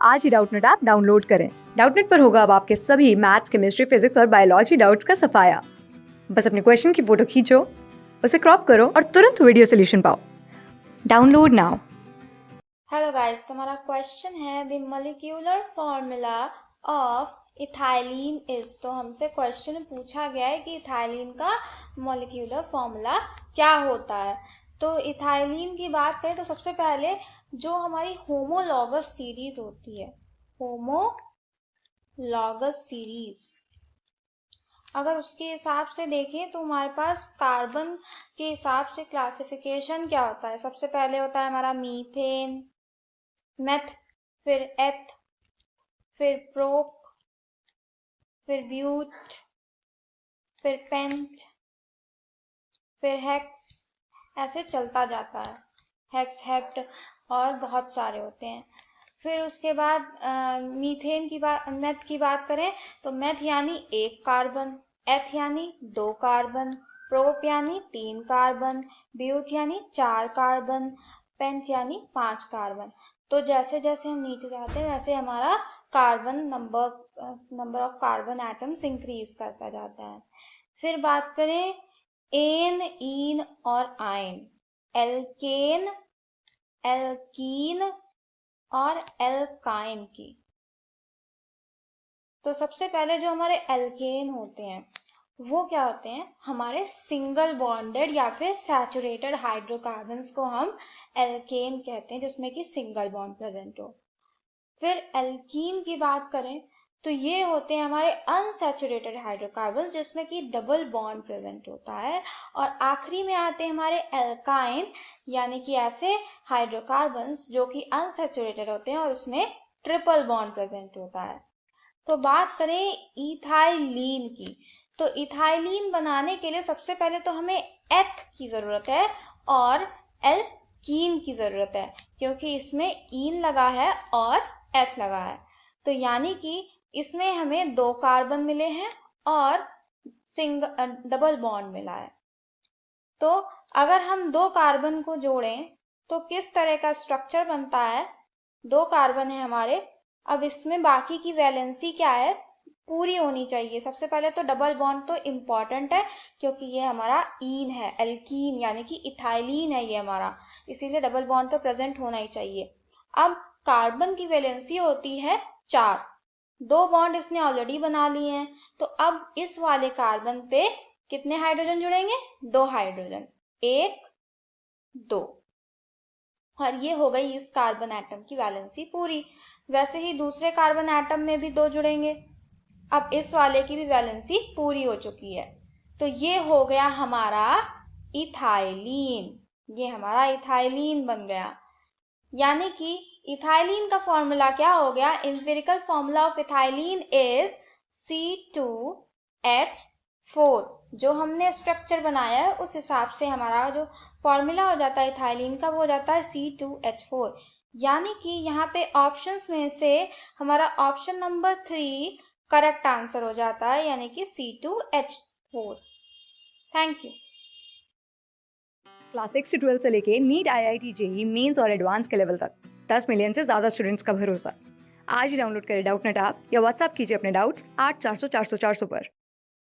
आज ही Doubtnut app download करें। Doubtnut पर होगा अब आपके सभी मैथ्स, केमिस्ट्री, फिजिक्स और बायोलॉजी डाउट्स का सफाया। बस अपने क्वेश्चन की फोटो खींचो, उसे क्रॉप करो और तुरंत वीडियो सोल्यूशन पाओ। Download now. हेलो गाइस, तुम्हारा क्वेश्चन है the molecular formula of ethylene is. तो हमसे क्वेश्चन पूछा गया है कि इथाइलिन का मॉलिक्यूलर फॉर्मूला क्या होता है। तो इथाइलिन की बात करें तो सबसे पहले जो हमारी होमोलॉगस सीरीज होती है, होमोलॉगस सीरीज, अगर उसके हिसाब से देखें तो हमारे पास कार्बन के हिसाब से क्लासिफिकेशन क्या होता है। सबसे पहले होता है हमारा मीथेन, मेथ, फिर एथ, फिर प्रोप, फिर ब्यूट, फिर पेंट, फिर हेक्स, ऐसे चलता जाता है। हेक्स, हेप्ट और बहुत सारे होते हैं। फिर उसके बाद मीथेन की बात, मेथ की बात करें तो मेथ यानी 1 कार्बन, एथ यानी 2 कार्बन, प्रोप यानी 3 कार्बन, ब्यूट यानी 4 कार्बन, पेंट यानी 5 कार्बन। तो जैसे जैसे हम नीचे जाते हैं वैसे हमारा carbon number of carbon atoms increase करता जाता है। फिर बात करें एन, ईन और आयन, एल्केन, एल्कीन और एल्काइन की। तो सबसे पहले जो हमारे एल्केन होते हैं वो क्या होते हैं, हमारे सिंगल बॉन्डेड या फिर सैचुरेटेड हाइड्रोकार्बन्स को हम एल्केन कहते हैं, जिसमें कि सिंगल बॉन्ड प्रेजेंट हो। फिर एल्कीन की बात करें तो ये होते हैं हमारे अनसैचुरेटेड हाइड्रोकार्बन्स, जिसमें कि डबल बॉन्ड प्रेजेंट होता है। और आखिरी में आते हैं हमारे एल्काइन, यानी कि ऐसे हाइड्रोकार्बन्स जो कि अनसैचुरेटेड होते हैं और उसमें ट्रिपल बॉन्ड प्रेजेंट होता है। तो बात करें इथाइलीन की, तो इथाइलीन बनाने के लिए सबसे पहले तो हमें एथ की जरूरत है और एल्कीन की जरूरत है, क्योंकि इसमें ईन लगा है और एथ लगा है। तो यानी कि इसमें हमें 2 कार्बन मिले हैं और डबल बॉन्ड मिला है। तो अगर हम 2 कार्बन को जोड़ें तो किस तरह का स्ट्रक्चर बनता है। 2 कार्बन है हमारे, अब इसमें बाकी की वैलेंसी क्या है, पूरी होनी चाहिए। सबसे पहले तो डबल बॉन्ड तो इम्पॉर्टेंट है, क्योंकि ये हमारा ईन है, एल्कीन यानी कि इथाइलीन है ये हमारा, इसीलिए डबल बॉन्ड तो प्रेजेंट होना ही चाहिए। अब कार्बन की वैलेंसी होती है 4, 2 बॉन्ड इसने ऑलरेडी बना लिए हैं, तो अब इस वाले कार्बन पे कितने हाइड्रोजन जुड़ेंगे, 2 हाइड्रोजन, 1, 2, और ये हो गई इस कार्बन एटम की वैलेंसी पूरी। वैसे ही दूसरे कार्बन एटम में भी 2 जुड़ेंगे, अब इस वाले की भी वैलेंसी पूरी हो चुकी है। तो ये हो गया हमारा इथाइलीन, ये हमारा इथाइलीन बन गया। यानी कि इथाइलीन का फॉर्मूला क्या हो गया, empirical formula of ethylene is C2H4। जो हमने स्ट्रक्चर बनाया है उस हिसाब से हमारा जो फॉर्मूला हो जाता है इथाइलीन का वो हो जाता है C2H4। यानी कि यहाँ पे ऑप्शंस में से हमारा ऑप्शन नंबर 3 करेक्ट आंसर हो जाता है, यानी कि C2H4। Thank you. क्लास 6 से 12 से लेके नीट, IIT, JEE मेंस और एडवांस के लेवल तक 10 मिलियन से ज्यादा स्टूडेंट्स का भरोसा। आज ही डाउनलोड करें डाउटनेट ऐप या व्हाट्सएप कीजिए अपने डाउट्स 8400 400 400 पर।